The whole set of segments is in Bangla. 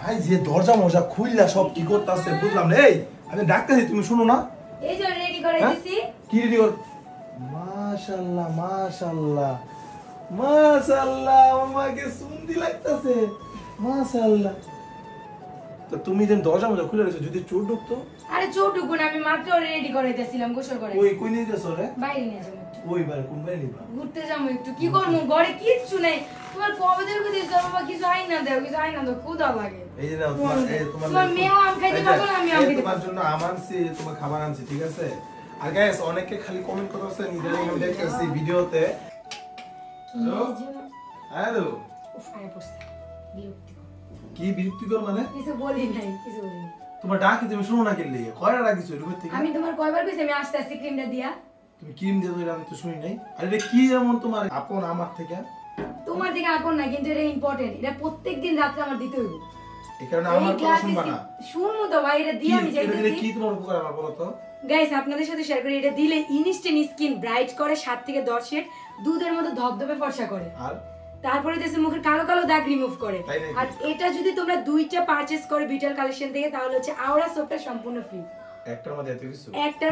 ভাই যে দরজা মজা খুললা সব কি করতেছে বুঝলাম না। এই আমি ডাকতেছি তুমি শুনো না। এই যে রেডি করে দিছি। কি রেডি কর? মাশাআল্লাহ মাশাআল্লাহ মাশাআল্লাহ, আমাকে সুন্দর লাগতেছে মাশাআল্লাহ। তো তুমি যেন দরজা মজা খুলে রেখেছো, যদি চোর ঢুকতো? আরে চোর ঢুকবো না, আমি মাত্র রেডি করাইতেছিলাম গোসল করে। কই নিয়ে যাচ্ছ রে? বাইরে নিয়ে যাবো। ওই বাইরে কোন বাইরে নিবা? ঘুরতে যাবো একটু। কি করবো ঘরে কিচ্ছু নেই। তোমার কবে থেকে দিছো বাবা, কিছু আই না দাও, কিছু আই না দাও, ক্ষুধা লাগে। এই যে নাও তোমার মেয়েও আম খাইতে পারবো না, আমি আম খাইতে তোমার জন্য আম আনছি, তোমার খাবার আনছি, ঠিক আছে? আর গাইস অনেকে খালি কমেন্ট করতেছে, ইদানিং আমি দেখতেছি ভিডিওতে। হ্যালো উফ আয় পড়ছে বিরক্তি। কি বিরক্তিকর মানে? কিছু বলি নাই, কিছু বলি নাই। তোমার ডাকি তুমি শুনো না কেন? কয়টা ডাকিছো রুমের থেকে? আমি তোমার কয়বার কইছি আমি আসতে আসতে ক্রিমটা দিয়া? তুমি ক্রিম দিয়ে দিলে আমি তো শুনি নাই। আর এটা কি এমন তোমার আপন আমার থেকে? তোমার থেকে আপন না, কিন্তু এটা ইম্পর্টেন্ট। এটা প্রত্যেকদিন রাতে আমার দিতে হইব। এই কারণে আমার কথা শুনবা না? শুনমু তো ভাই, এটা দিয়ে আমি যাইতেছি। এটা কি তোমার উপকার আমার বলো তো? গাইস আপনাদের সাথে শেয়ার করি, এটা দিলে ইনস্ট্যান্ট স্কিন ব্রাইট করে, 7 থেকে 10 শেড দুধের মতো ধবধবে ফর্সা করে। আর তারপরে দেশে মুখের কালো কালো দাগ রিমুভ করে। আর এটা যদি তোমরা দুইটা পারচেজ করে বিটেল কালেকশন থেকে, তাহলে হচ্ছে আওরা সোপটা সম্পূর্ণ ফ্রি। একটার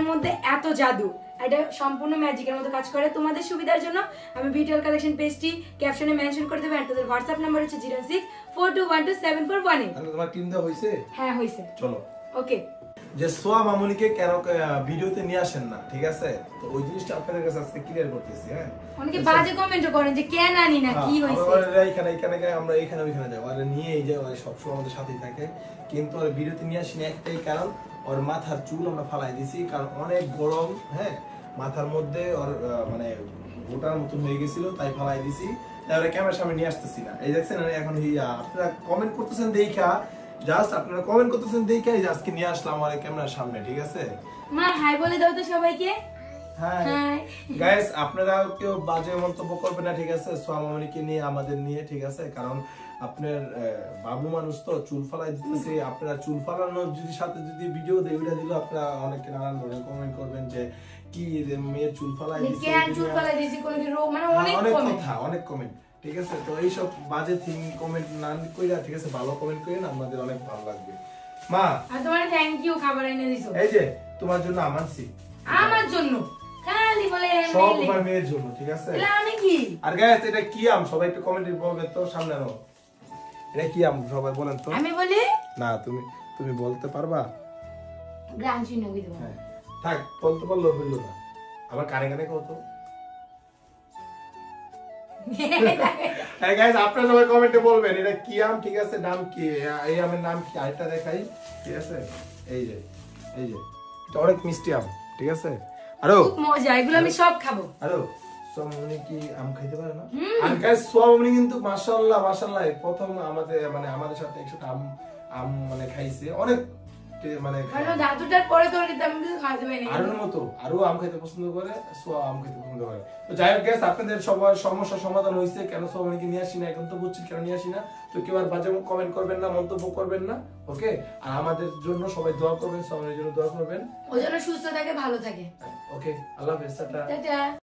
মধ্যে এত জাদু, এটা সম্পূর্ণ ম্যাজিকের মতো কাজ করে। তোমাদের সুবিধার জন্য আমি বিটেল কালেকশন পেজটি ক্যাপশনে মেনশন করে দেব। আর তাদের হোয়াটসঅ্যাপ নাম্বার হচ্ছে 0642127418। তোমার টিম দা হইছে? হ্যাঁ হইছে। চলো ওকে। যে সোয়া মামুনিকে কেন ভিডিওতে নিয়ে আসেন না, ঠিক আছে? তো ওই জিনিসটা আপনাদের কাছে আজকে ক্লিয়ার করতেছি। হ্যাঁ, অনেকে বাজে কমেন্ট করেন যে কেন আনি না, কি হইছে? আমরা এখানে ওইখানে যাই, আর নিয়ে এই যে সব সময় আমাদের সাথেই থাকে, কিন্তু আর ভিডিওতে নিয়ে আসি না একটাই কারণ, ওর মাথার চুল আমরা ফালাই দিছি, কারণ অনেক গরম। হ্যাঁ, মাথার মধ্যে ওর মানে গোটার মতন হয়ে গেছিল, তাই ফালাই দিছি। তাহলে ক্যামেরার সামনে নিয়ে আসতেছি না। এই দেখছেন এখন আপনারা কমেন্ট করতেছেন দেখা, জাস্ট আপনারা কমেন্ট করতেছেন দেখে আজকে নিয়ে আসলাম আমার ক্যামেরার সামনে, ঠিক আছে? মা হাই বলে দাও তো সবাইকে। হাই গাইস, আপনারা কেউ বাজে মন্তব্য করবেন না, ঠিক আছে? সোয়া মামুনিকে নিয়ে, আমাদের নিয়ে, ঠিক আছে? কারণ আপনার বাবু মানুষ তো চুল ফালাই দিতেছে, আপনারা চুল ফালানোর যদি সাথে যদি ভিডিও দেই, ওইটা দিলে আপনারা অনেকে নানান ধরনের কমেন্ট করবেন যে কি মেয়ের চুল ফালাই দিছে, কেন চুল ফালাই দিছে, কোন কি রোগ, মানে অনেক কথা, অনেক কমেন্ট, ঠিক আছে? তো এইসব বাজে কমেন্ট না কইরা, ঠিক আছে, ভালো কমেন্ট করেন, আমাদের অনেক ভালো লাগবে। মা আর তোমার থ্যাংক ইউ, খাবার এনে দিছো। এই যে তোমার জন্য আমানছি, আমার জন্য খালি বলে সব আমার মেয়ের জন্য, ঠিক আছে? এলা আমি কি? আর গাইস এটা কি আম, সবাই একটু কমেন্টে বলবেন তো, সামনে আনো। এটা কি আম সবাই বলেন তো? আমি বলি না, তুমি বলতে পারবা? গ্রাম চিহ্ন কই দেব? হ্যাঁ থাক, বলতে পারলো বললো না, আবার কানে কানে কও তো। হ্যাঁ গাইস, আপনারা সবাই কমেন্টে বলবেন এটা কি আম, ঠিক আছে? নাম কি, এই আমের নাম কি? আরেকটা দেখাই, ঠিক আছে? এই যে এটা অনেক মিষ্টি আম, ঠিক আছে? আরো খুব মজা, এগুলো আমি সব খাবো। আরো সোয়ামনি কি আম খাইতে পারে না? আর গাইস সোয়ামনি কিন্তু মাশাআল্লাহ মাশাআল্লাহ প্রথম আমাদের সাথে একসাথে আম মানে খাইছে, অনেক মানে দাদুটার পরে তো আমি কিছু খাইতে পারি না। আরো আম খাইতে পছন্দ করে, সোয়া আম খাইতে পছন্দ করে। তো যাই হোক গাইস, আপনাদের সবার সমস্যার সমাধান হইছে। কেন সোয়ামনিকে নিয়ে আসি না, এখন তো বুঝছি কেন নিয়ে আসি না। তো কেউ আর বাজে কমেন্ট করবেন না, মন্তব্য করবেন না, ওকে? আর আমাদের জন্য সবাই দোয়া করবেন, সোয়ামনির জন্য দোয়া করবেন, ও যেন সুস্থ থাকে, ভালো থাকে। ওকে, আল্লাহ হাফেজ, টাটা।